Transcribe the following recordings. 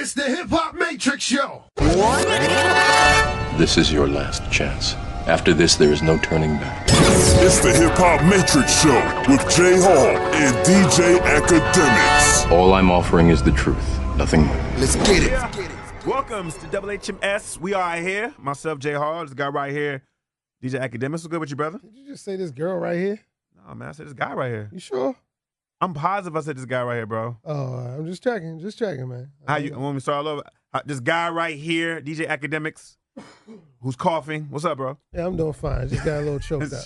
It's the HipHopMatrixShow. This is your last chance. After this, there is no turning back. It's the HipHopMatrix Show with J.Hall and DJ Akademiks. All I'm offering is the truth, nothing more. Let's get it. Yeah. Welcome to HMS. We are here. Myself, J.Hall. This guy right here, DJ Akademiks. What's good with you, brother? Did you just say this girl right here? No, man. I said this guy right here. You sure? I'm positive I said this guy right here, bro. Oh, I'm just checking, man. How you want me to start all over? This guy right here, DJ Akademiks, who's coughing. What's up, bro? Yeah, I'm doing fine. Just got a little choked up.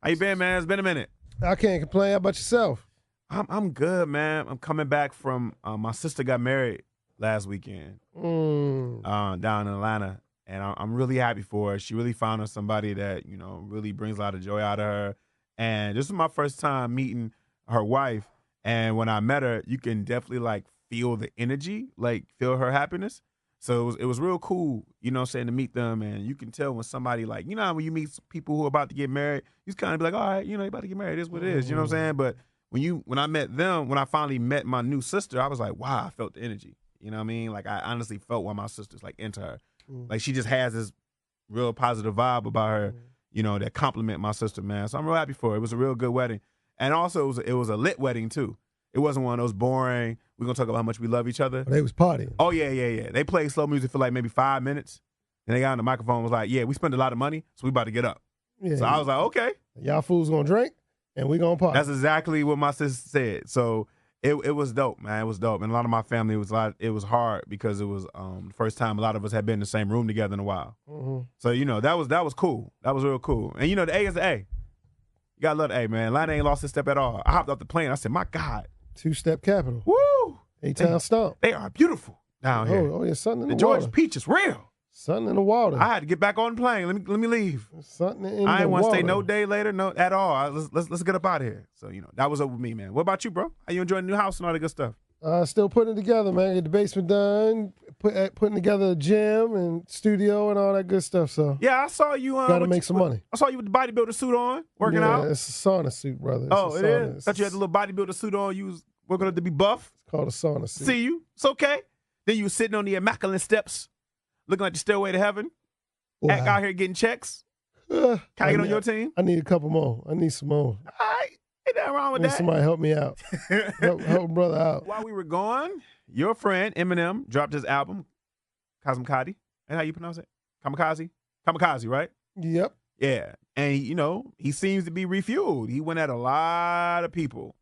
How you been, man? It's been a minute. I can't complain. How about yourself? I'm good, man. I'm coming back from my sister got married last weekend down in Atlanta, and I'm really happy for her. She really found her somebody that really brings a lot of joy out of her. And this was my first time meeting her wife. And when I met her, you can definitely feel the energy, feel her happiness. So it was real cool, to meet them. And you can tell when somebody when you meet people who are about to get married, you just kind of be like, all right, you're about to get married. It is what it is. You know what I'm saying? But when I met them, when I finally met my new sister, I was like, wow, I felt the energy. You know what I mean? I honestly felt one of my sisters into her. She just has this real positive vibe about her, that compliment my sister, man. So I'm real happy for her. It was a real good wedding. And also, it was a lit wedding, too. It wasn't one of those boring, we're going to talk about how much we love each other. They was partying. Oh, yeah. They played slow music for maybe 5 minutes. And they got on the microphone and was like, yeah, we spent a lot of money, so we about to get up. Yeah, so I was like, okay. Y'all fools going to drink, and we going to party. That's exactly what my sister said. So it was dope, man. It was dope. And a lot of my family, it was hard because it was the first time a lot of us had been in the same room together in a while. Mm-hmm. So, that was cool. That was real cool. And, the A is the A. You got to love the A, man. Atlanta ain't lost a step at all. I hopped off the plane. I said, my God. Two-step capital. Woo! A-Town Stomp. They are beautiful down here. Oh, yeah, something in the George water. Peach is real. Something in the water. I had to get back on the plane. Let me leave. Something in the water. I ain't want to stay no day later, no at all. Let's get up out of here. So, that was up with me, man. What about you, bro? How you enjoying the new house and all that good stuff? Still putting it together, man. Get the basement done, putting together a gym and studio and all that good stuff. So yeah, I saw you. Gotta make some money. I saw you with the bodybuilder suit on, working out. It's a sauna suit, brother. It is. Thought you had the little bodybuilder suit on. You was working up to be buff. It's called a sauna suit. See you. It's okay. Then you were sitting on the immaculate steps, looking like the stairway to heaven. Wow. Out here getting checks. Can I get on your team? I need a couple more. I need some more. All right. Ain't nothing wrong with that. Somebody help me out. help a brother out. While we were gone, your friend Eminem dropped his album, Kamikaze. And how you pronounce it? Kamikaze? Kamikaze, right? Yep. Yeah. And, he seems to be refueled. He went at a lot of people.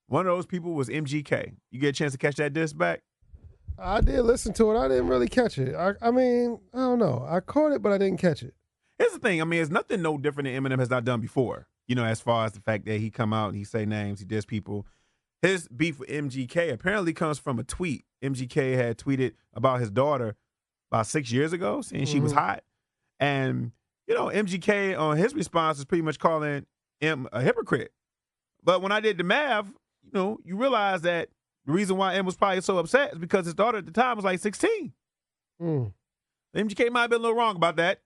One of those people was MGK. You get a chance to catch that disc back? I did listen to it. I didn't really catch it. I mean, I don't know. I caught it, but I didn't catch it. Here's the thing. I mean, it's nothing no different than Eminem has not done before. As far as the fact that he come out and he say names, he diss people. His beef with MGK apparently comes from a tweet. MGK had tweeted about his daughter about 6 years ago, saying she was hot. And, MGK on his response is pretty much calling M a hypocrite. But when I did the math, you realize that the reason why M was probably so upset is because his daughter at the time was 16. MGK might have been a little wrong about that.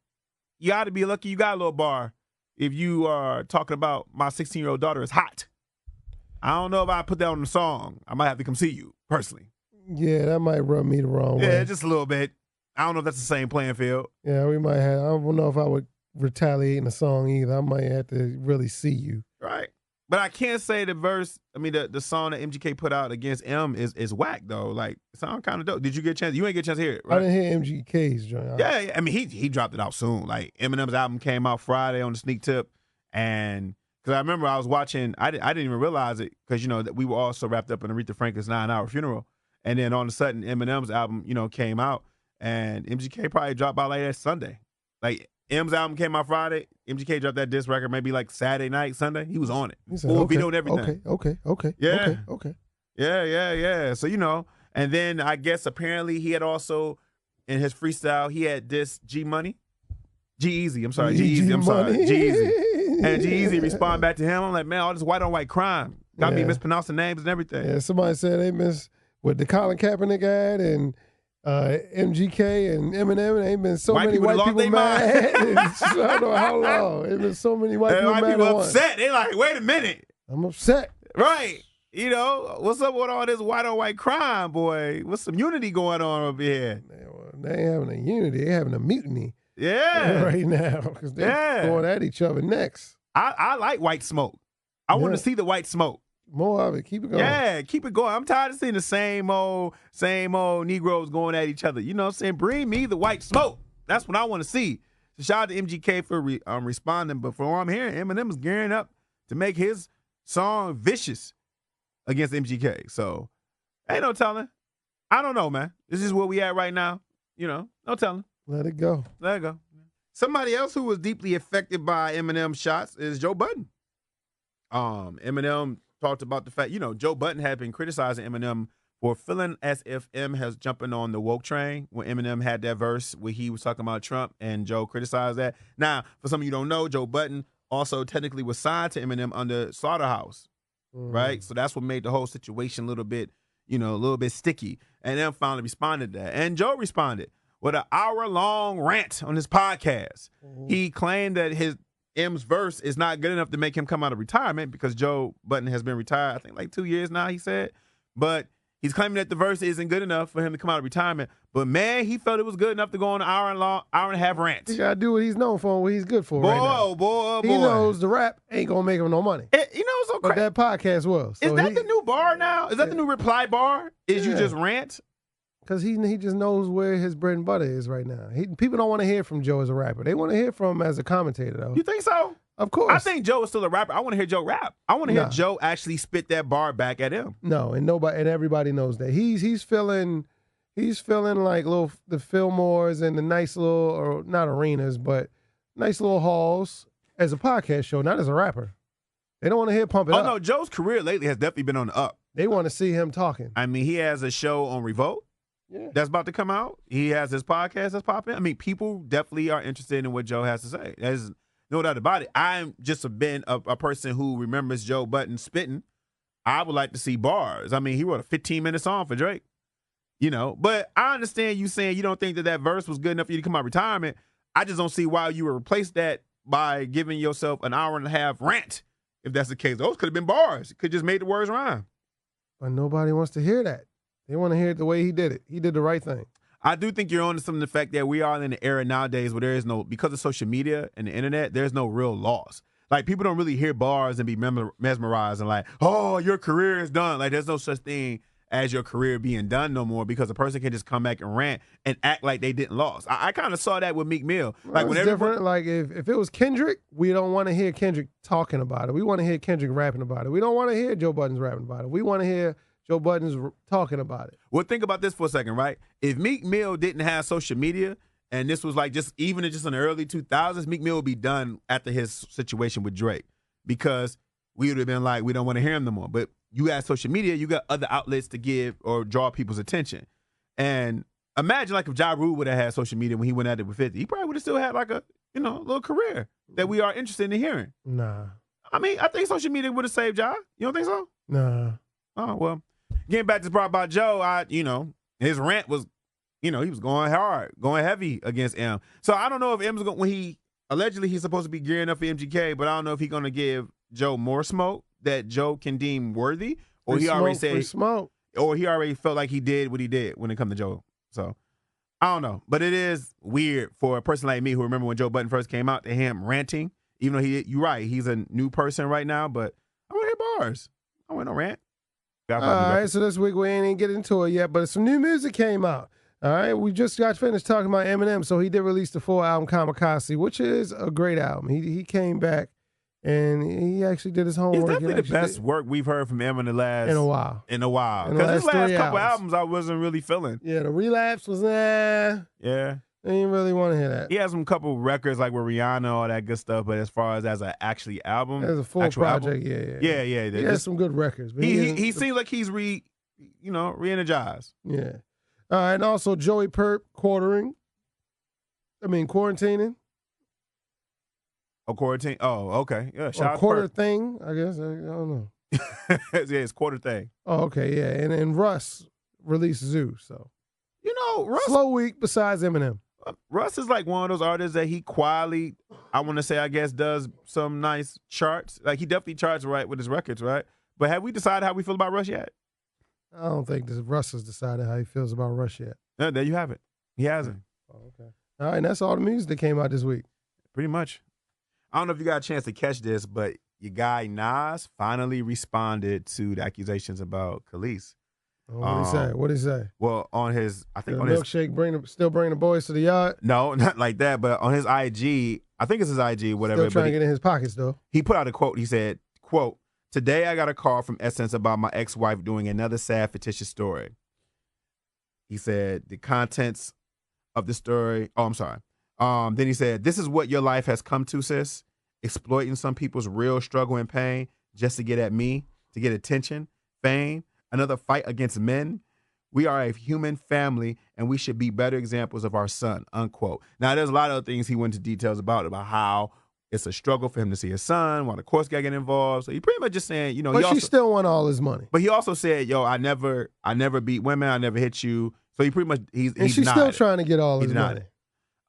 You ought to be lucky you got a little bar if you are talking about my 16-year-old daughter is hot. I don't know if I put that on the song. I might have to come see you personally. Yeah, that might rub me the wrong way. Yeah, just a little bit. I don't know if that's the same playing field. Yeah, we might have. I don't know if I would retaliate in the song either. I might have to really see you. Right. But I can't say the song that MGK put out against M is whack, though. It sound kind of dope. Did you get a chance? You ain't get a chance to hear it, right? I didn't hear MGK's joint. Yeah, I mean, he dropped it out soon. Eminem's album came out Friday on the sneak tip. And because I remember I was watching, I didn't even realize it because, that we were all so wrapped up in Aretha Franklin's 9-hour funeral. And then all of a sudden, Eminem's album, came out. And MGK probably dropped by that Sunday. M's album came out Friday. MGK dropped that disc record maybe Saturday night, Sunday. He was on it. He said, full video and everything. Okay. Yeah. Okay. Yeah. So, and then I guess apparently he had also, in his freestyle, he had this G-Eazy. I'm sorry. G-Eazy. And G-Eazy respond back to him. I'm like, man, all this white on white crime. Got me mispronouncing names and everything. Yeah, somebody said they miss what the Colin Kaepernick ad and MGK and Eminem, and ain't been so many white people mad. I don't know how long. There's been so many white people mad. People upset. They like, wait a minute. I'm upset. Right. You know, what's up with all this white on white crime, boy? What's some unity going on over here? They ain't having a unity. They having a mutiny. Yeah. Right now. Because they're going at each other next. I like white smoke. I want to see the white smoke. More of it. Keep it going. Yeah, keep it going. I'm tired of seeing the same old Negroes going at each other. You know what I'm saying? Bring me the white smoke. That's what I want to see. So shout out to MGK for responding. But from what I'm hearing, Eminem is gearing up to make his song vicious against MGK. So ain't no telling. I don't know, man. This is where we at right now. You know, no telling. Let it go. Let it go. Somebody else who was deeply affected by Eminem's shots is Joe Budden. Eminem talked about the fact, you know, Joe Budden had been criticizing Eminem for feeling as if M has jumping on the woke train when Eminem had that verse where he was talking about Trump and Joe criticized that. Now, for some of you who don't know, Joe Budden also technically was signed to Eminem under Slaughterhouse, right? So that's what made the whole situation a little bit sticky. And M finally responded to that. And Joe responded with an hour-long rant on his podcast. He claimed that M's verse is not good enough to make him come out of retirement because Joe Budden has been retired, I think, like 2 years now, he said. But he's claiming that the verse isn't good enough for him to come out of retirement. But, man, he felt it was good enough to go on an hour and a half rant. He got to do what he's known for and what he's good for right now. Boy. He knows the rap ain't going to make him no money. So but that podcast will. So is that the new bar now? Is that the new reply bar? Is you just rant? Because he just knows where his bread and butter is right now. People don't want to hear from Joe as a rapper. They want to hear from him as a commentator, though. You think so? Of course. I think Joe is still a rapper. I want to hear Joe rap. I want to hear Joe actually spit that bar back at him. No, and everybody knows that. He's feeling like the Fillmores and the nice little, or not arenas, but nice little halls as a podcast show, not as a rapper. They don't want to hear pump it up. Oh, no, Joe's career lately has definitely been on the up. They want to see him talking. I mean, he has a show on Revolt. Yeah. That's about to come out. He has his podcast that's popping. I mean, people definitely are interested in what Joe has to say. There's no doubt about it. I'm just been a person who remembers Joe Budden spitting. I would like to see bars. I mean, he wrote a 15-minute song for Drake. You know, but I understand you saying you don't think that verse was good enough for you to come out of retirement. I just don't see why you would replace that by giving yourself an hour and a half rant. If that's the case, those could have been bars. Could just made the words rhyme. But nobody wants to hear that. They want to hear it the way he did it. He did the right thing. I do think you're on to some of the fact that we are in an era nowadays where there is no, because of social media and the internet, there's no real loss. Like, people don't really hear bars and be mesmerized and like, oh, your career is done. Like, there's no such thing as your career being done no more because a person can just come back and rant and act like they didn't lose. I kind of saw that with Meek Mill. Like, it's different. Like, if it was Kendrick, we don't want to hear Kendrick talking about it. We want to hear Kendrick rapping about it. We don't want to hear Joe Budden's rapping about it. We want to hear Joe Budden's talking about it. Well, think about this for a second, right? If Meek Mill didn't have social media and this was like just in the early 2000s, Meek Mill would be done after his situation with Drake because we would have been like, we don't want to hear him no more. But you got social media, you got other outlets to give or draw people's attention. And imagine like if Ja Rule would have had social media when he went at it with 50, he probably would have still had like a, little career that we are interested in hearing. Nah. I mean, I think social media would have saved Ja. You don't think so? Nah. Oh, well. Getting back to the part about Joe, his rant was, he was going hard, going heavy against M. So I don't know if M's going, allegedly he's supposed to be gearing up for MGK, but I don't know if he's going to give Joe more smoke that Joe can deem worthy, or he already said smoke, or he already felt like he did what he did when it comes to Joe. So I don't know, but it is weird for a person like me who remember when Joe Budden first came out to him ranting, even though you're right, he's a new person right now, but I want to hear bars. I want no rant. All right, so this week we ain't even get into it yet, but some new music came out. All right, we just got finished talking about Eminem, so he did release the full album Kamikaze, which is a great album. He came back and he actually did his homework. It's definitely the best work we've heard from him in a while. Because his last couple albums I wasn't really feeling. Yeah, the Relapse was Yeah. I didn't really want to hear that. He has some couple records like with Rihanna, all that good stuff, but as far as an actually album. As a full project, album, yeah. He has some good records. But he seems like he's re-energized. Yeah. All right, and also Joey Perp quarantining. Oh, quarantine. Oh, okay. Yeah, shout out quarter thing, I guess. I don't know. Yeah, it's quarter thing. Oh, okay, yeah. And Russ released Zoo, so. Russ. Slow week besides Eminem. Russ is like one of those artists that he quietly, I want to say, I guess, does some nice charts. Like, he definitely charts right with his records, right? But have we decided how we feel about Russ yet? I don't think Russ has decided how he feels about Russ yet. No, there you have it. He hasn't. Oh, okay. All right, and that's all the music that came out this week. Pretty much. I don't know if you got a chance to catch this, but your guy Nas finally responded to the accusations about Kelis. What did he say? Well, on his, I think the on milkshake still bring the boys to the yard. No, not like that. But on his IG, I think it's his IG, whatever. Still trying to get in his pockets though. He put out a quote. He said, "Quote: Today I got a call from Essence about my ex-wife doing another sad, fictitious story." He said the contents of the story. Oh, I'm sorry. Then he said, "This is what your life has come to, sis. Exploiting some people's real struggle and pain just to get at me, to get attention, fame, another fight against men. We are a human family, and we should be better examples of our son," unquote. Now, there's a lot of other things he went into details about how it's a struggle for him to see his son, why the courts got to get involved. So he pretty much just saying, you know. But she still want all his money. But he also said, yo, I never beat women, I never hit you. So he pretty much, he's she's still trying to get all his money.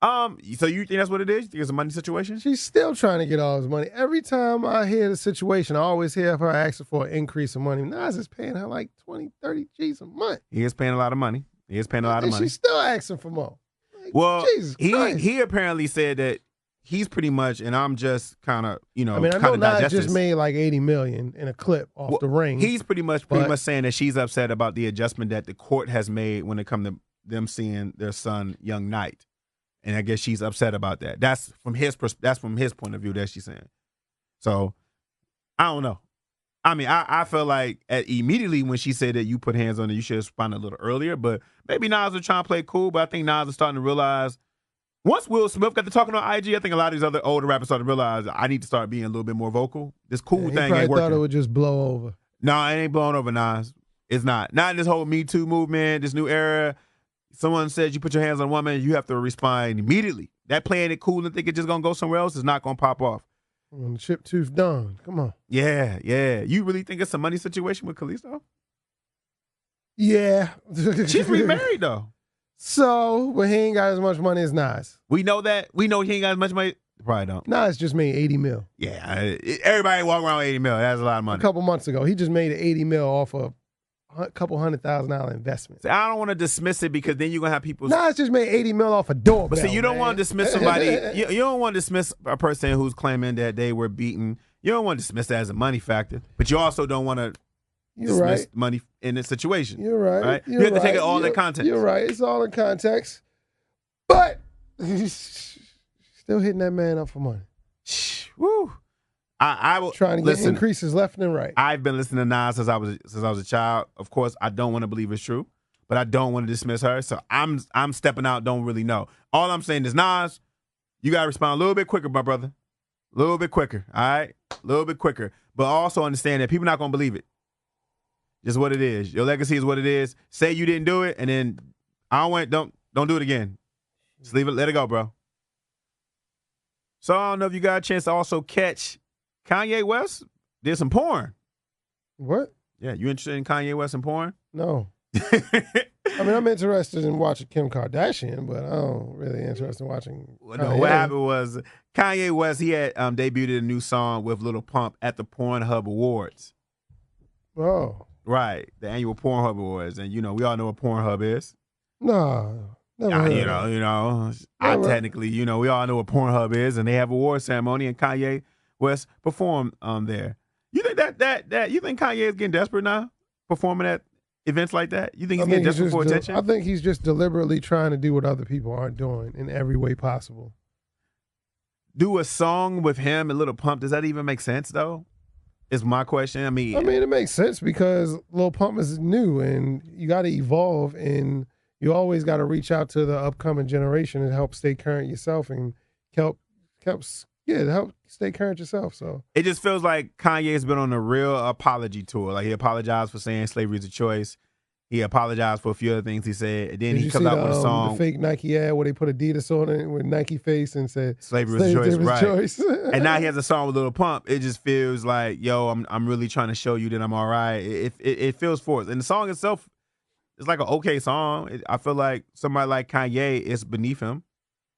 So you think that's what it is? You think it's a money situation? She's still trying to get all his money. Every time I hear the situation, I always hear her asking for an increase of money. Nas is paying her like 20, 30 G's a month. He is paying a lot of money. She's still asking for more. Like, well, Jesus Christ. he apparently said that he's pretty much, and I'm just kind of, I know Nas just made like $80 million in a clip off the ring. He's pretty much saying that she's upset about the adjustment that the court has made when it comes to them seeing their son, Young Knight. And I guess she's upset about that. That's from his point of view that she's saying. So I don't know. I mean, I feel like immediately when she said that you put hands on it, you should have responded a little earlier. But maybe Nas was trying to play cool. But I think Nas is starting to realize once Will Smith got to talking on IG, I think a lot of these other older rappers started to realize I need to start being a little bit more vocal. This cool thing ain't working. He thought it would just blow over. No, it ain't blowing over, Nas. It's not. Not in this whole Me Too movement, this new era. Someone says you put your hands on a woman, you have to respond immediately. That playing it cool and think it's just going to go somewhere else is not going to pop off. When the chip tooth done. Come on. Yeah. You really think it's a money situation with Kelis, though? Yeah. She's remarried, though. So, but he ain't got as much money as Nas. We know that. We know he ain't got as much money. Probably don't. Nas just made $80 million. Yeah. Everybody walk around with $80 million. That's a lot of money. A couple months ago, he just made $80 million off of a couple $100,000 investment. See, I don't want to dismiss it because then you're going to have people. Nas just made $80 million off a doorbell. But see, you don't want to dismiss somebody. you don't want to dismiss a person who's claiming that they were beaten. You don't want to dismiss that as a money factor. But you also don't want to dismiss money in this situation. You're right. You have to take it all in context. You're right. It's all in context. But he's still hitting that man up for money. Woo. I will trying to get increases left and right. I've been listening to Nas since I was a child. Of course, I don't want to believe it's true, but I don't want to dismiss her. So I'm stepping out. Don't really know. All I'm saying is, Nas, you gotta respond a little bit quicker, my brother. A little bit quicker. All right, a little bit quicker. But also understand that people not gonna believe it. Just what it is. Your legacy is what it is. Say you didn't do it, and then don't do it again. Just leave it. Let it go, bro. So I don't know if you got a chance to also catch. Kanye West did some porn. What? Yeah, you interested in Kanye West and porn? No. I mean, I'm interested in watching Kim Kardashian, but I'm really interested in watching No, what happened was Kanye West, he had debuted a new song with Lil Pump at the Pornhub Awards. Oh. Right, the annual Pornhub Awards. And, we all know what Pornhub is. No. Never heard Technically, we all know what Pornhub is, and they have award ceremony, and Kanye West performed there. You think you think Kanye is getting desperate now, performing at events like that? You think he's getting desperate for attention? I think he's just deliberately trying to do what other people aren't doing in every way possible. Do a song with him and Lil Pump, does that even make sense though? Is my question. I mean, it makes sense because Lil Pump is new and you got to evolve and you always got to reach out to the upcoming generation and help stay current yourself and help stay current yourself. So it just feels like Kanye has been on a real apology tour. Like he apologized for saying slavery is a choice. He apologized for a few other things he said. And then he comes out with a song. The fake Nike ad where they put Adidas on it with Nike face and said slavery was a choice. Right. And now he has a song with Lil Pump. It just feels like, yo, I'm really trying to show you that I'm all right. It feels forced. And the song itself is like an okay song. I feel like somebody like Kanye is beneath him.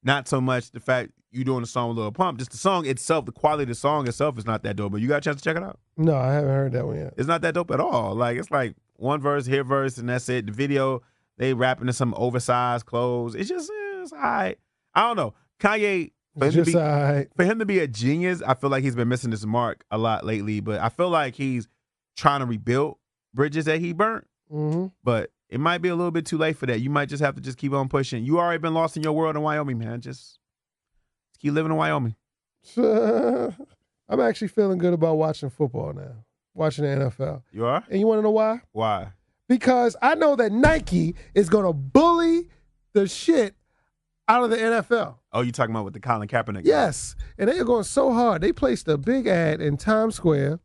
Not so much the fact, you doing a song with Lil Pump. Just the song itself, the quality of the song itself is not that dope. But you got a chance to check it out? No, I haven't heard that one yet. It's not that dope at all. Like, it's like one verse, here verse, and that's it. The video, they rapping in some oversized clothes. It's just, it's all right. I don't know. Kanye, for him to be a genius, I feel like he's been missing this mark a lot lately. But I feel like he's trying to rebuild bridges that he burnt. Mm-hmm. But it might be a little bit too late for that. You might just have to just keep on pushing. You already been lost in your world in Wyoming, man. Just keep living in Wyoming. I'm actually feeling good about watching football now, watching the NFL. You are? And you want to know why? Why? Because I know that Nike is going to bully the shit out of the NFL. Oh, you talking about with the Colin Kaepernick? Yes. And they are going so hard. They placed a big ad in Times Square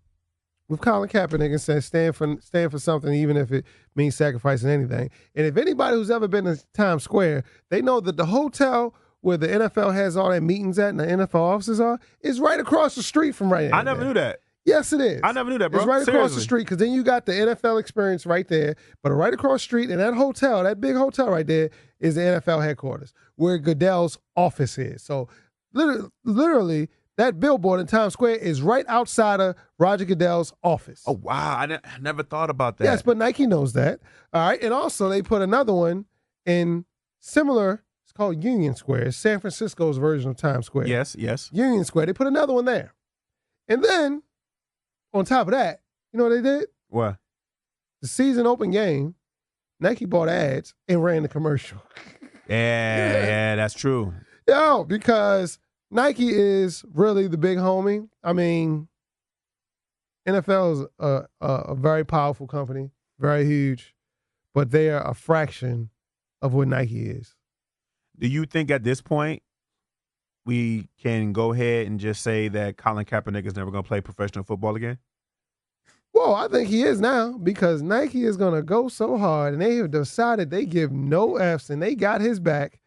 with Colin Kaepernick and said, stand for something, even if it means sacrificing anything. And if anybody who's ever been to Times Square, they know that the hotel where the NFL has all their meetings at and the NFL offices are is right across the street from right there. I never knew that. Yes, it is. I never knew that, bro. It's right Seriously. across the street because then you got the NFL experience right there. But right across the street in that hotel, that big hotel right there, is the NFL headquarters where Goodell's office is. So literally, that billboard in Times Square is right outside of Roger Goodell's office. Oh, wow. I never thought about that. Yes, but Nike knows that. All right. And also, they put another one in similar, it's called Union Square. It's San Francisco's version of Times Square. Yes. Union Square. They put another one there. And then, on top of that, you know what they did? What? The season open game, Nike bought ads and ran the commercial. Yeah, that's true. Yo, because Nike is really the big homie. I mean, NFL is a very powerful company, very huge, but they are a fraction of what Nike is. Do you think at this point we can go ahead and just say that Colin Kaepernick is never going to play professional football again? Well, I think he is now because Nike is going to go so hard and they have decided they give no Fs and they got his back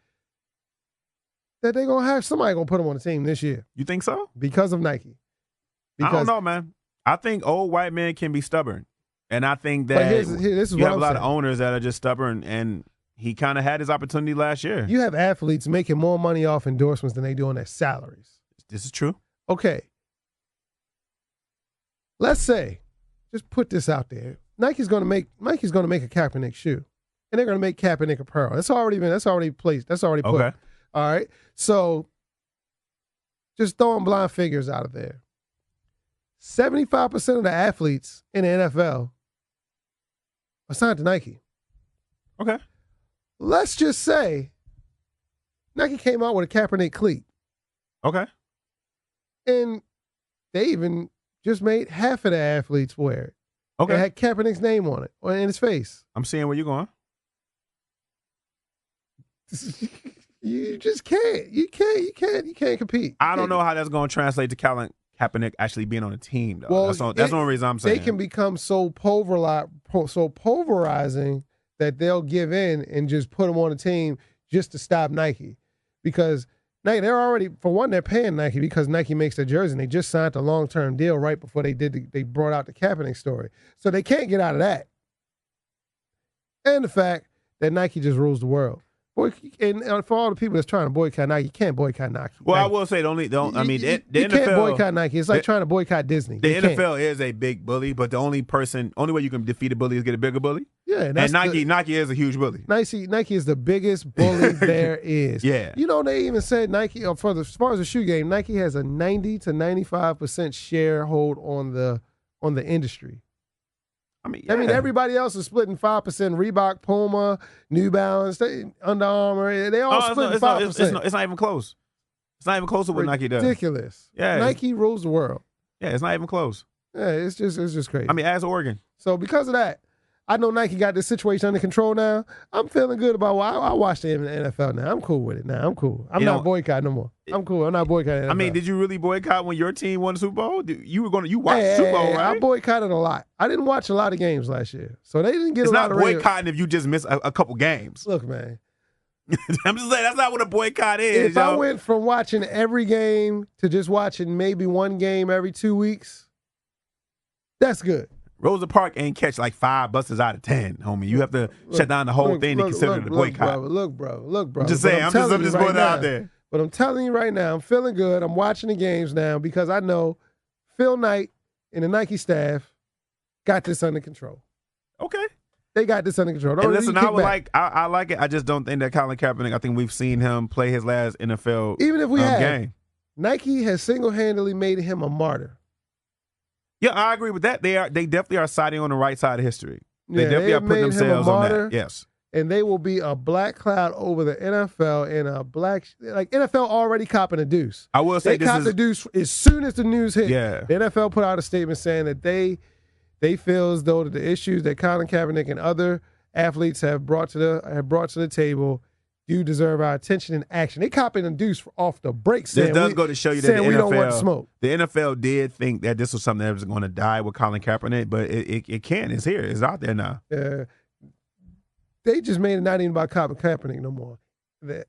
that they're going to have somebody going to put him on the team this year. You think so? Because of Nike. I don't know, man. I think old white men can be stubborn. And I think that this is you what have I'm a lot saying. of owners that are just stubborn, and he kind of had his opportunity last year. You have athletes making more money off endorsements than they do on their salaries. This is true. Okay. Let's say, just put this out there. Nike's going to make a Kaepernick shoe, and they're going to make Kaepernick apparel. That's already placed. That's already put. Okay. All right. So, just throwing blind figures out of there. 75% of the athletes in the NFL are signed to Nike. Okay. Let's just say Nike came out with a Kaepernick cleat. Okay. And they even just made half of the athletes wear it. Okay. It had Kaepernick's name on it, or in his face. I'm seeing where you're going. You just can't. You can't compete. I don't know how that's going to translate to Colin Kaepernick actually being on a team, though. Well, that's the only reason I'm saying. They can become so pulverizing that they'll give in and just put them on a team just to stop Nike. Because Nike, they're already, for one, they're paying Nike because Nike makes their jersey, and they just signed a long-term deal right before they brought out the Kaepernick story. So they can't get out of that. And the fact that Nike just rules the world. And for all the people that's trying to boycott Nike, you can't boycott Nike. Well, I will say the NFL. You can't boycott Nike. It's like trying to boycott Disney. The NFL is a big bully, but the only way you can defeat a bully is get a bigger bully. Yeah, and Nike is a huge bully. Nike is the biggest bully there is. Yeah. You know, they even said Nike, as far as the shoe game, Nike has a 90 to 95% sharehold on the industry. I mean, everybody else is splitting 5%. Reebok, Puma, New Balance, Under Armour, they all splitting 5%. It's not even close. It's not even close to what Nike does. Ridiculous. Yeah. Nike rules the world. Yeah, it's not even close. Yeah, it's just crazy. I mean, as Oregon. So because of that, I know Nike got this situation under control now. I'm feeling good about I watch the NFL now. I'm cool with it now. I'm cool. I'm not boycotting no more. I'm cool. I'm not boycotting NFL. I mean, did you really boycott when your team won the Super Bowl? You watched the Super Bowl, right? I boycotted a lot. I didn't watch a lot of games last year. So they didn't get a lot of radio. It's not boycotting if you just miss a couple games. Look, man. I'm just saying, that's not what a boycott is. If I went from watching every game to just watching maybe one game every 2 weeks, that's good. Rosa Parks ain't catch like 5 buses out of 10, homie. You have to shut down the whole thing to consider it a boycott. Look, bro. I'm just saying. I'm just putting it out there. But I'm telling you right now, I'm feeling good. I'm watching the games now because I know Phil Knight and the Nike staff got this under control. Okay. They got this under control. And listen, I like it. I just don't think that Colin Kaepernick, I think we've seen him play his last NFL Even if we game. Nike has single-handedly made him a martyr. Yeah, I agree with that. They definitely are siding on the right side of history. They Yeah, definitely are putting made him a themselves on martyr. that. Yes. And they will be a black cloud over the NFL and a black, like NFL already copping a deuce. I will say they copped the deuce as soon as the news hit. Yeah. The NFL put out a statement saying that they feel as though that the issues that Colin Kaepernick and other athletes have brought to the table do deserve our attention and action. They copping a deuce off the break. This does go to show you that the NFL, we don't want smoke. The NFL did think that this was something that was going to die with Colin Kaepernick, but it can. It's here. It's out there now. They just made it not even about Colin Kaepernick no more.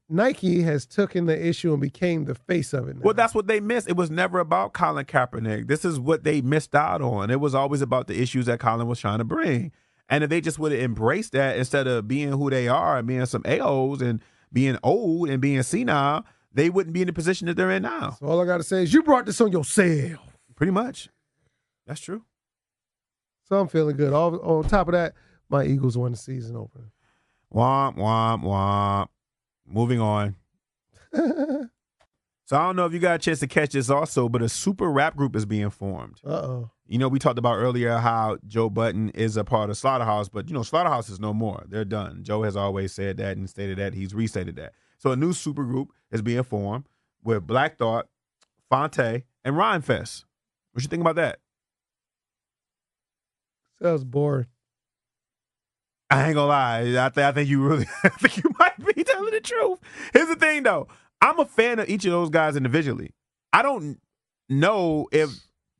Nike has taken the issue and became the face of it now. Well, that's what they missed. It was never about Colin Kaepernick. This is what they missed out on. It was always about the issues that Colin was trying to bring. And if they just would have embraced that instead of being who they are and being some a-holes and being old and being senile, they wouldn't be in the position that they're in now. So all I got to say is you brought this on yourself. Pretty much. That's true. So I'm feeling good. On top of that, my Eagles won the season opener. Womp, womp, womp. Moving on. So I don't know if you got a chance to catch this also, but a super rap group is being formed. Uh-oh. You know, we talked about earlier how Joe Budden is a part of Slaughterhouse, but, Slaughterhouse is no more. They're done. Joe has always said that and stated that. He's restated that. So a new super group is being formed with Black Thought, Fonte, and Rhymefest. What you think about that? Sounds boring. I ain't gonna lie. I think you really, I think you might be telling the truth. Here's the thing, though. I'm a fan of each of those guys individually. I don't know if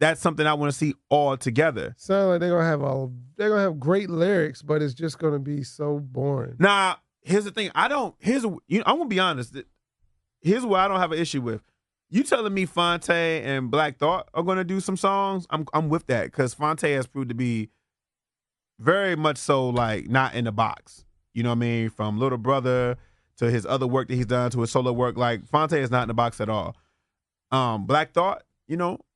that's something I want to see all together. Sound like they're gonna have great lyrics, but it's just gonna be so boring. Nah, here's the thing. I'm gonna be honest. Here's what I don't have an issue with. You telling me Fonte and Black Thought are gonna do some songs? I'm with that because Fonte has proved to be very much so like not in the box. You know what I mean? From Little Brother to his other work that he's done to his solo work, like Fonte is not in the box at all. Black Thought,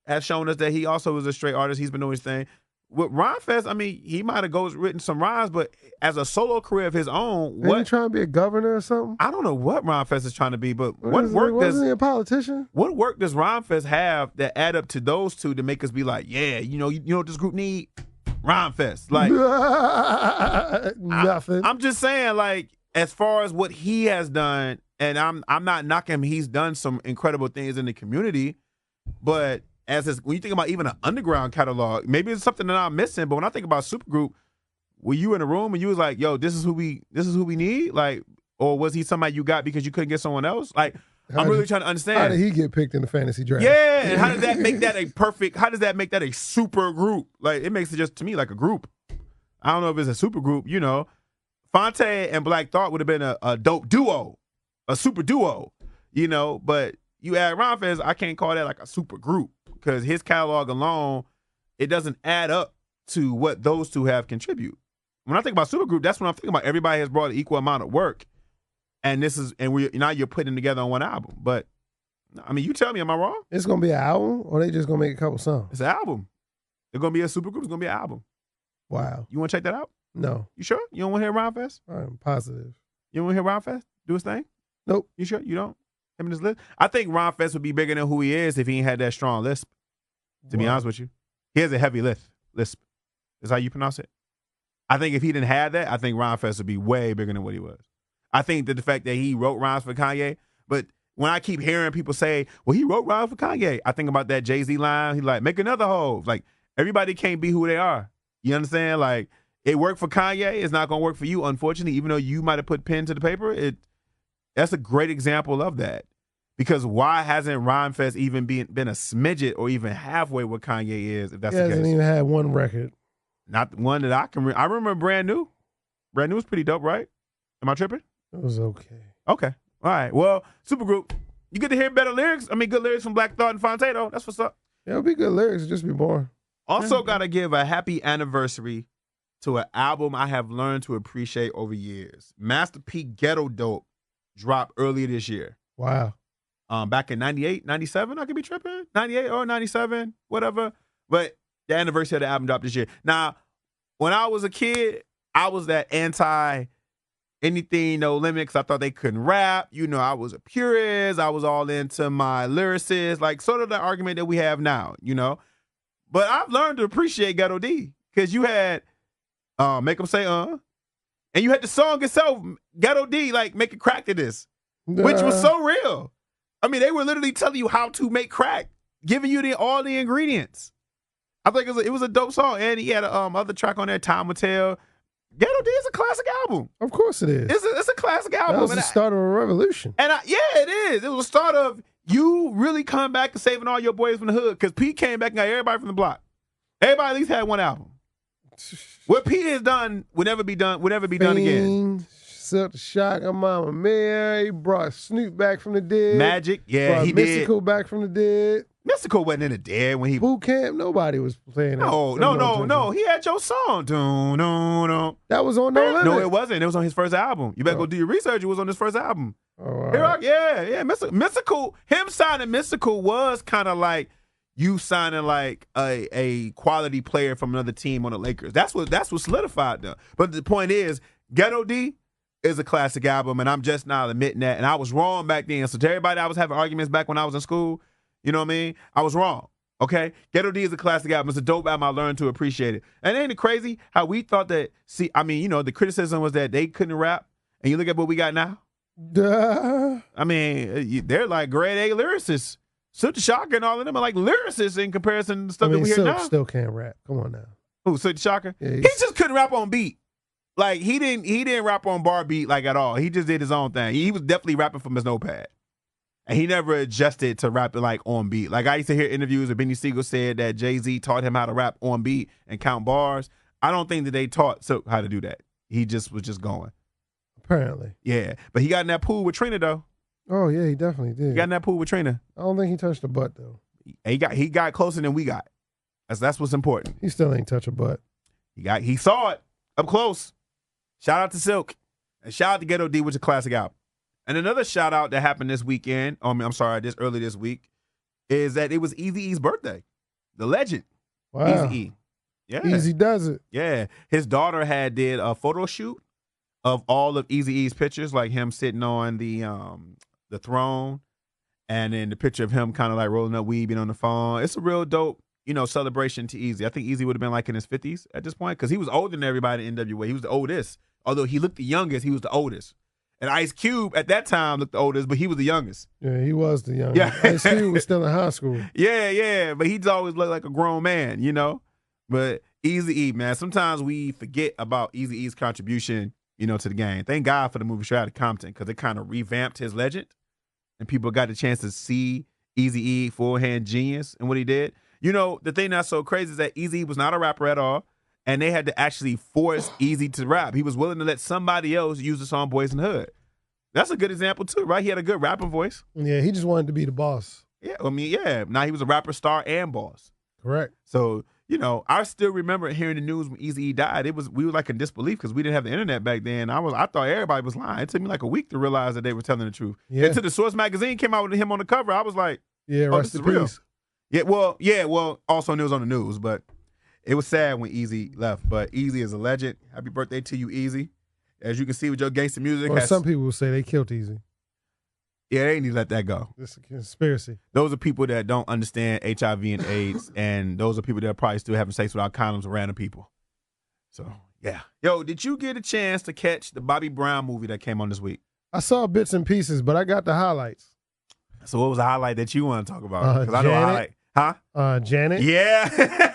has shown us that he also is a straight artist. He's been doing his thing. With Rhymefest, I mean, he might have written some rhymes, but as a solo career of his own, Ain't he trying to be a governor or something? I don't know what Rhymefest is trying to be, but wasn't he a politician? What work does Rhymefest have that add up to those two to make us be like, yeah, you know what this group need? Rhymefest. Like nothing. I'm just saying, like, as far as what he has done, and I'm not knocking him, he's done some incredible things in the community, but when you think about even an underground catalog, maybe it's something that I'm missing. But when I think about supergroup, were you in a room and you was like, "Yo, this is who we need"? Like, or was he somebody you got because you couldn't get someone else? Like, I'm really trying to understand. How did he get picked in the fantasy draft? Yeah, and how does that make that how does that make that a super group? Like, it makes it just to me like a group. I don't know if it's a super group. Fonte and Black Thought would have been a dope duo, a super duo. But you add Rhymefest, I can't call that like a super group. Because his catalog alone, it doesn't add up to what those two have contribute. When I think about supergroup, that's when I'm thinking about everybody has brought an equal amount of work, and now you're putting them together on one album. But I mean, you tell me, am I wrong? It's gonna be an album, or they just gonna make a couple songs? It's an album. It's gonna be a supergroup. It's gonna be an album. Wow. You want to check that out? No. You sure? You don't want to hear Rhymefest? I'm positive. You don't want to hear Rhymefest do his thing? Nope. You sure? You don't? Him and his list? I think Rhymefest would be bigger than who he is if he ain't had that strong lisp. To be honest with you, he has a heavy lisp. Is how you pronounce it. I think if he didn't have that, I think Rhymefest would be way bigger than what he was. I think that the fact that he wrote rhymes for Kanye, but when I keep hearing people say, "Well, he wrote rhymes for Kanye," I think about that Jay-Z line. He's like, "Make another hoe." Like, everybody can't be who they are. You understand? Like, it worked for Kanye. It's not gonna work for you, unfortunately. Even though you might have put pen to the paper, that's a great example of that. Because why hasn't Rhymefest even been a smidget or even halfway what Kanye is, if that's the case? He hasn't even had one record. Not one that I can I remember Brand New. Brand New was pretty dope, right? Am I tripping? It was okay. Okay. All right. Well, supergroup, you get to hear better lyrics. I mean, good lyrics from Black Thought and Fonte, though. That's what's up. Yeah, it'll be good lyrics. It'll just be boring. Also, got to give a happy anniversary to an album I have learned to appreciate over years. Master P Ghetto Dope dropped earlier this year. Wow. back in 98, 97, I could be tripping, 98 or 97, whatever. But the anniversary of the album dropped this year. Now, when I was a kid, I was that anti anything, no limits. I thought they couldn't rap. You know, I was a purist. I was all into my lyricists, like sort of the argument that we have now, you know. But I've learned to appreciate Ghetto D because you had Make Them Say and you had the song itself, Ghetto D, like Make It Crack to This, which was so real. I mean, they were literally telling you how to make crack, giving you all the ingredients. I think it was a dope song, and he had a other track on there, Time Will Tell. Ghetto D is a classic album. Of course it is. It's a classic album. That was the start of a revolution. And yeah, it is. It was the start of you really coming back and saving all your boys from the hood, because Pete came back and got everybody from the block. Everybody at least had one album. What Pete has done would never be done again. Silk the Shock, Mama Mary, brought Snoop back from the dead. Magic, yeah, he did. Mystical back from the dead. Mystical wasn't in the dead when he Boot Camp. Nobody was playing. No. He had your song. That was on No Limit. No, it wasn't. It was on his first album. You better go do your research. It was on his first album. Oh, right. Yeah. Mystical. Him signing Mystical was kind of like you signing like a quality player from another team on the Lakers. That's what solidified them. But the point is, Ghetto D is a classic album, and I'm just now admitting that. And I was wrong back then. So to everybody, I was having arguments back when I was in school. You know what I mean? I was wrong. Okay? Ghetto D is a classic album. It's a dope album. I learned to appreciate it. And ain't it crazy how we thought that, the criticism was that they couldn't rap, and you look at what we got now? Duh. I mean, they're like grade A lyricists. Silk the Shocker and all of them are like lyricists in comparison to the stuff that we hear now. Still can't rap. Come on now. Who, Silk the Shocker? Yeah, he just couldn't rap on beat. Like, he didn't rap on bar beat like at all. He just did his own thing. He was definitely rapping from his notepad. And he never adjusted to rapping like on beat. Like, I used to hear interviews where Benny Siegel said that Jay-Z taught him how to rap on beat and count bars. I don't think that they taught Silk how to do that. He just was just going. Apparently. Yeah. But he got in that pool with Trina, though. Oh, yeah, he definitely did. He got in that pool with Trina. I don't think he touched the butt, though. He got closer than we got. That's what's important. He still ain't touch a butt. He saw it up close. Shout out to Silk. And shout out to Ghetto D, which is a classic album. And another shout out that happened this weekend, early this week, is that it was Eazy-E's birthday. The legend. Wow. Eazy-E. Yeah. Easy does it. Yeah. His daughter did a photo shoot of all of Eazy-E's pictures, like him sitting on the throne, and then the picture of him kind of like rolling up weed, being on the phone. It's a real dope, celebration to Eazy. I think Eazy would have been like in his 50s at this point, because he was older than everybody in NWA. He was the oldest. Although he looked the youngest, he was the oldest. And Ice Cube at that time looked the oldest, but he was the youngest. Yeah, he was the youngest. Yeah. Ice Cube was still in high school. Yeah. But he's always looked like a grown man, But Eazy-E, man, sometimes we forget about Eazy-E's contribution, to the game. Thank God for the movie Straight Outta Compton, because it kind of revamped his legend. And people got the chance to see Eazy-E, full-hand genius, and what he did. The thing that's so crazy is that Eazy was not a rapper at all. And they had to actually force Eazy to rap. He was willing to let somebody else use the song Boys in the Hood. That's a good example, too, right? He had a good rapping voice. Yeah, he just wanted to be the boss. Yeah, Now he was a rapper, star, and boss. Correct. So, I still remember hearing the news when Eazy-E died. We were like in disbelief because we didn't have the internet back then. I thought everybody was lying. It took me like a week to realize that they were telling the truth. Yeah. Until the Source magazine came out with him on the cover, I was like, rest in peace. Well, also news on the news, but it was sad when Eazy left, but Eazy is a legend. Happy birthday to you, Eazy. As you can see with your gangster music. Or some people will say they killed Eazy. Yeah, they need to let that go. It's a conspiracy. Those are people that don't understand HIV and AIDS, and those are people that are probably still having sex without condoms with random people. So, yeah. Yo, did you get a chance to catch the Bobby Brown movie that came on this week? I saw bits and pieces, but I got the highlights. So what was the highlight that you want to talk about? Janet. I know a highlight. Huh? Janet. Yeah.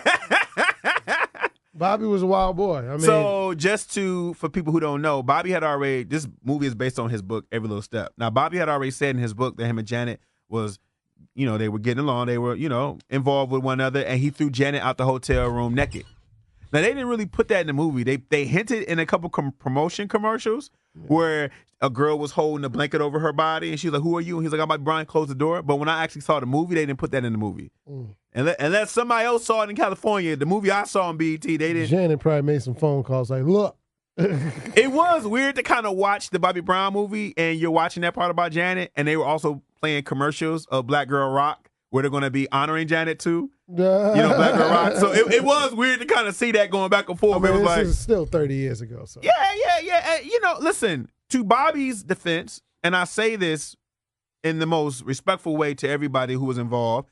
Bobby was a wild boy. So for people who don't know, Bobby had already, this movie is based on his book, Every Little Step. Now, Bobby had already said in his book that him and Janet was, they were getting along. They were, involved with one another, and he threw Janet out the hotel room naked. Now, they didn't really put that in the movie. They hinted in a couple promotion commercials where a girl was holding a blanket over her body, and she was like, "Who are you?" And he's like, "I'm like Brian, close the door." But when I actually saw the movie, they didn't put that in the movie. Unless somebody else saw it in California, the movie I saw on BET, they didn't. Janet probably made some phone calls like, "Look." It was weird to kind of watch the Bobby Brown movie, and you're watching that part about Janet, and they were also playing commercials of Black Girl Rock where they're going to be honoring Janet too. Black Girl Rock. So it was weird to kind of see that going back and forth. I mean, it was this is still 30 years ago. So. Yeah. And, listen, to Bobby's defense, and I say this in the most respectful way to everybody who was involved,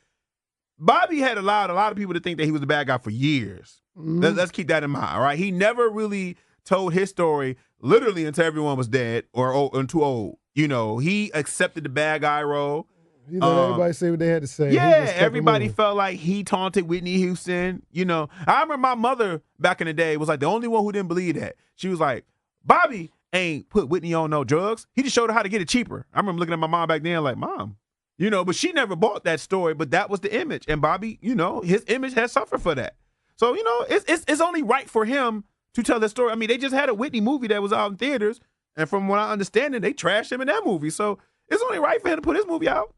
Bobby had allowed a lot of people to think that he was the bad guy for years. Mm-hmm. Let's keep that in mind, all right? He never really told his story literally until everyone was dead or too old. He accepted the bad guy role. He let everybody say what they had to say. Yeah, everybody felt like he taunted Whitney Houston. I remember my mother back in the day was like the only one who didn't believe that. She was like, Bobby ain't put Whitney on no drugs. He just showed her how to get it cheaper. I remember looking at my mom back then like, Mom, but she never bought that story, but that was the image. And Bobby, his image has suffered for that. So, it's only right for him to tell that story. I mean, they just had a Whitney movie that was out in theaters, and from what I understand, they trashed him in that movie. So it's only right for him to put his movie out.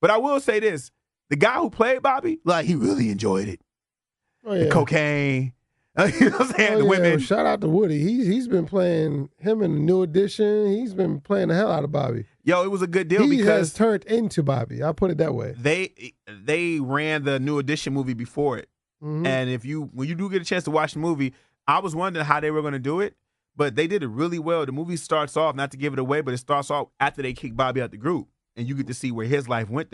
But I will say this. The guy who played Bobby, he really enjoyed it. Oh, yeah. The cocaine. You know what I'm saying? The women. Shout out to Woody. He's been playing him in the New Edition. He's been playing the hell out of Bobby. Yo, it was a good deal he because has turned into Bobby. I'll put it that way. They ran the New Edition movie before it. Mm-hmm. And when you do get a chance to watch the movie, I was wondering how they were going to do it, but they did it really well. The movie starts off, not to give it away, but it starts off after they kick Bobby out the group. And you get to see where his life went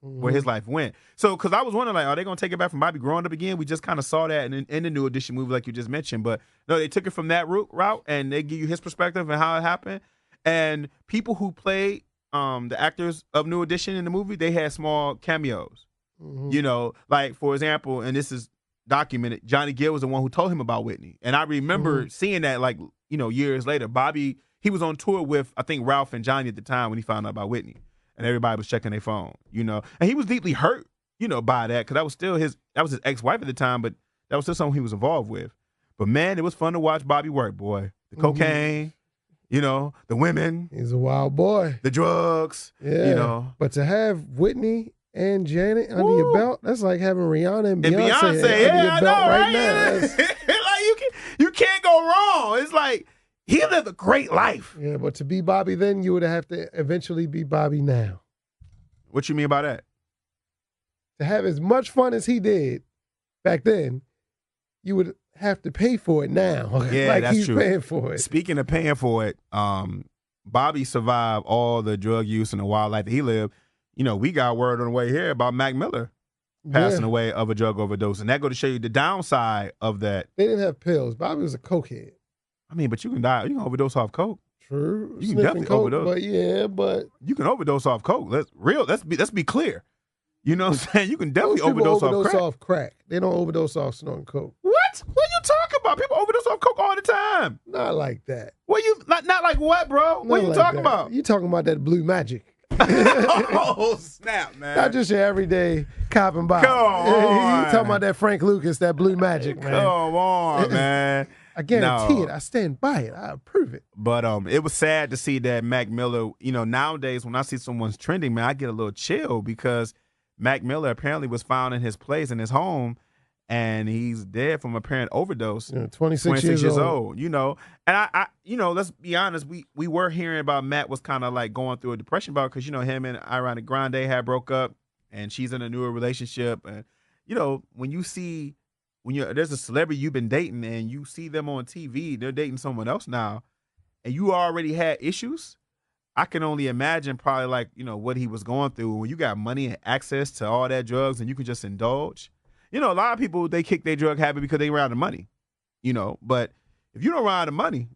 where his life went. So, because I was wondering, are they going to take it back from Bobby growing up again? We just kind of saw that in the New Edition movie, like you just mentioned. But no, they took it from that route, and they give you his perspective and how it happened. And people who played the actors of New Edition in the movie, they had small cameos. Mm-hmm. Like, for example, and this is documented, Johnny Gill was the one who told him about Whitney. And I remember seeing that, years later. Bobby, he was on tour with, I think, Ralph and Johnny at the time when he found out about Whitney. And everybody was checking their phone, And he was deeply hurt, by that, because that was his ex-wife at the time, but that was still something he was involved with. But, man, it was fun to watch Bobby work, boy. The cocaine, the women. He's a wild boy. The drugs, But to have Whitney and Janet under your belt, that's like having Rihanna and Beyonce under your belt right now. You can't go wrong. It's like, he lived a great life. Yeah, but to be Bobby then, you would have to eventually be Bobby now. What you mean by that? To have as much fun as he did back then, you would have to pay for it now. Yeah, that's he's true. Paying for it. Speaking of paying for it, Bobby survived all the drug use and the wild life that he lived. We got word on the way here about Mac Miller passing away of a drug overdose. And that go to show you the downside of that. They didn't have pills. Bobby was a cokehead. I mean, but you can die. You can overdose off coke. True. You can definitely overdose. But you can overdose off coke. Let's be clear. You know what I'm saying? You can definitely overdose off crack. They don't overdose off snorting coke. What? What are you talking about? People overdose off coke all the time. Not like that. What you not like what, bro? What are you talking about? You talking about that blue magic. Oh, snap, man. Not just your everyday cop and bop. Come on. You talking about that Frank Lucas, that blue magic, man. Come on, man. I guarantee it. I stand by it. I approve it. But it was sad to see that Mac Miller, nowadays when I see someone's trending, man, I get a little chill because Mac Miller apparently was found in his place in his home and he's dead from apparent overdose. 26 years old. And I let's be honest, we were hearing about Matt was kind of like going through a depression about because, him and Ariana Grande had broke up and she's in a newer relationship. And, when there's a celebrity you've been dating and you see them on TV, they're dating someone else now, and you already had issues, I can only imagine probably like, what he was going through when you got money and access to all that drugs and you can just indulge. A lot of people, they kick their drug habit because they run out of money, but if you don't run out of money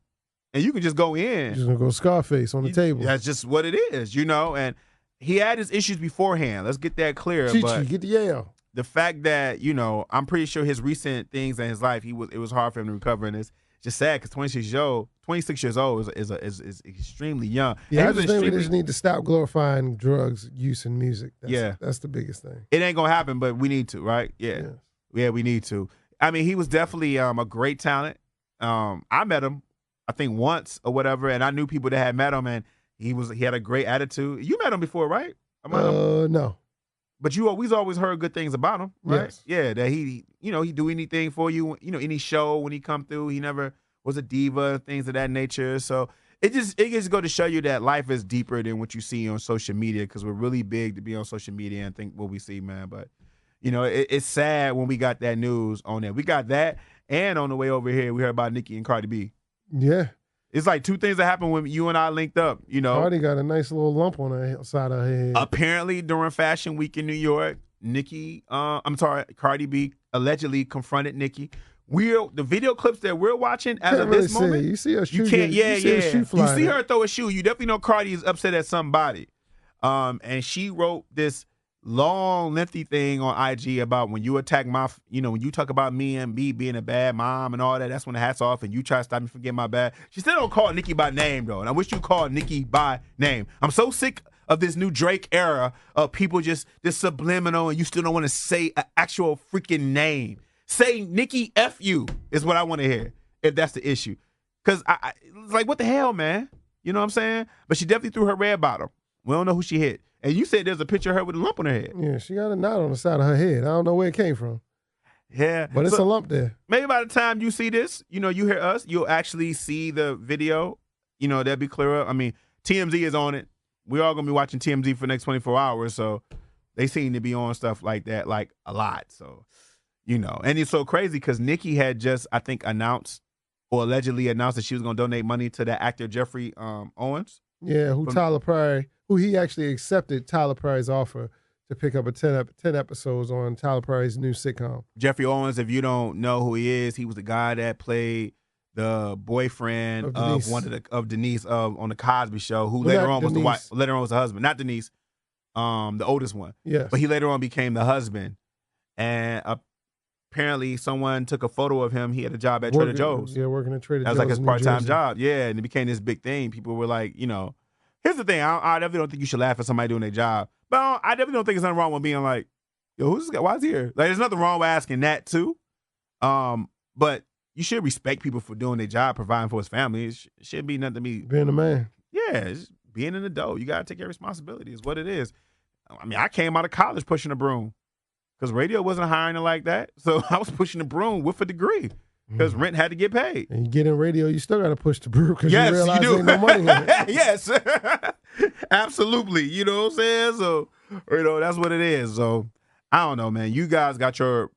and you can just go in. You're just going to go Scarface on the table. That's just what it is, and he had his issues beforehand. Let's get that clear. Chi-Chi, get the Yale. The fact that, I'm pretty sure his recent things in his life, it was hard for him to recover, and it's just sad because 26 years old is extremely young. Yeah, I just think we just need to stop glorifying drugs use in music. That's the biggest thing. It ain't gonna happen, but we need to, right? Yeah, we need to. I mean, he was definitely a great talent. I met him, I think once or whatever, and I knew people that had met him, and he had a great attitude. You met him before, right? No. But we've always heard good things about him, right? Yes. Yeah, that he do anything for you, any show when he come through. He never was a diva, things of that nature. So it just go to show you that life is deeper than what you see on social media, because we're really big to be on social media and think what we see, man. But, it's sad when we got that news on there. We got that, and on the way over here, we heard about Nicki and Cardi B. Yeah. It's like two things that happened when you and I linked up, Cardi got a nice little lump on her side of her head. Apparently, during Fashion Week in New York, Cardi B allegedly confronted Nicki. The video clips that we're watching as of this moment, you see her shoe. You can't, you see her throw a shoe. You definitely know Cardi is upset at somebody. And she wrote this long, lengthy thing on IG about when you attack when you talk about me and me being a bad mom and all that, that's when the hat's off and you try to stop me from getting my bad. She still don't call Nicki by name, though. And I wish you called Nicki by name. I'm so sick of this new Drake era of people just this subliminal and you still don't want to say an actual freaking name. Say Nicki F you is what I want to hear, if that's the issue. Because it's like, what the hell, man? You know what I'm saying? But she definitely threw her red bottom. We don't know who she hit. And you said there's a picture of her with a lump on her head. Yeah, she got a knot on the side of her head. I don't know where it came from. Yeah. But it's a lump there. Maybe by the time you see this, you hear us, you'll actually see the video. That'll be clearer. I mean, TMZ is on it. We're all going to be watching TMZ for the next 24 hours. So they seem to be on stuff like that, like a lot. So, and it's so crazy because Nicki had just, I think, announced or allegedly announced that she was going to donate money to the actor Jeffrey Owens. Yeah, who he actually accepted Tyler Perry's offer to pick up 10 episodes on Tyler Perry's new sitcom. Jeffrey Owens, if you don't know who he is, he was the guy that played the boyfriend of Denise on the Cosby Show, who later on was the wife. Later on was the husband, not Denise, the oldest one. Yes. But he later on became the husband, and apparently someone took a photo of him. He had a job at Trader Joe's. Yeah, working at Trader Joe's. That was like his part-time job. Yeah, and it became this big thing. People were like, here's the thing. I definitely don't think you should laugh at somebody doing their job. But I definitely don't think there's nothing wrong with being like, yo, who's this guy? Why is he here? Like, there's nothing wrong with asking that too. But you should respect people for doing their job, providing for his family. It shouldn't be nothing to be. Being a man. Yeah, it's being an adult. You got to take your responsibility is what it is. I mean, I came out of college pushing a broom because radio wasn't hiring it like that. So I was pushing the broom with a degree because rent had to get paid. And you get in radio, you still got to push the broom because you realize there ain't no money in it. Yes, absolutely. You know what I'm saying? So, that's what it is. So, I don't know, man. You guys got your,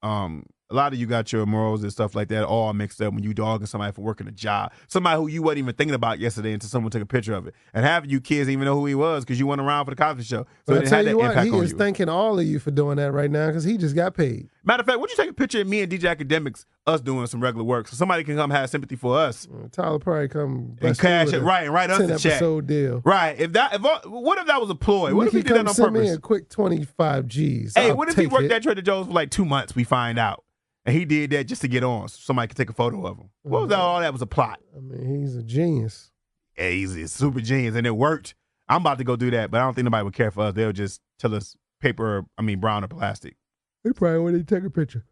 a lot of you got your morals and stuff like that all mixed up when you dogging somebody for working a job. Somebody who you wasn't even thinking about yesterday until someone took a picture of it. And half of you kids didn't even know who he was because you went around for the Cosby Show. So it had that impact on you. He is thanking all of you for doing that right now because he just got paid. Matter of fact, would you take a picture of me and DJ Akademiks, us doing some regular work, so somebody can come have sympathy for us? Tyler Perry come and cash it, right, and write us a check. 10-episode deal. Right. What if that was a ploy? What if he did that on purpose? Send me a quick 25 G's. Hey, what if he worked at Trader Joe's for like 2 months, we find out? And he did that just to get on, so somebody could take a photo of him. What was that? All that was a plot. I mean, he's a genius. Yeah, he's a super genius, and it worked. I'm about to go do that, but I don't think nobody would care for us. They'll just tell us brown or plastic. He probably wouldn't take a picture.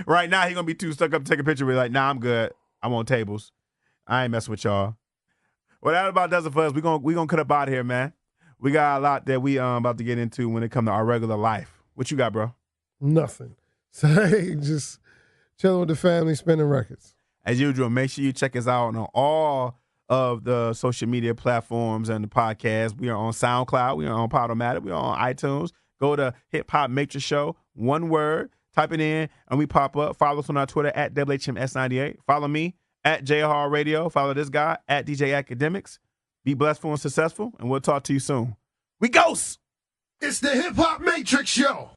Right now, he's going to be too stuck up to take a picture. We're like, nah, I'm good. I'm on tables. I ain't messing with y'all. Well, that about does it for us. We're gonna cut up out of here, man. We got a lot that we about to get into when it comes to our regular life. What you got, bro? Nothing. So, hey, just chilling with the family, spinning records. As usual, make sure you check us out on all of the social media platforms and the podcast. We are on SoundCloud. We are on Podomatic. We are on iTunes. Go to HipHopMatrixShow, one word, type it in, and we pop up. Follow us on our Twitter at WHMS98. Follow me at J.Hall Radio. Follow this guy at DJ Akademiks. Be blessful and successful, and we'll talk to you soon. We ghosts! It's the Hip Hop Matrix Show.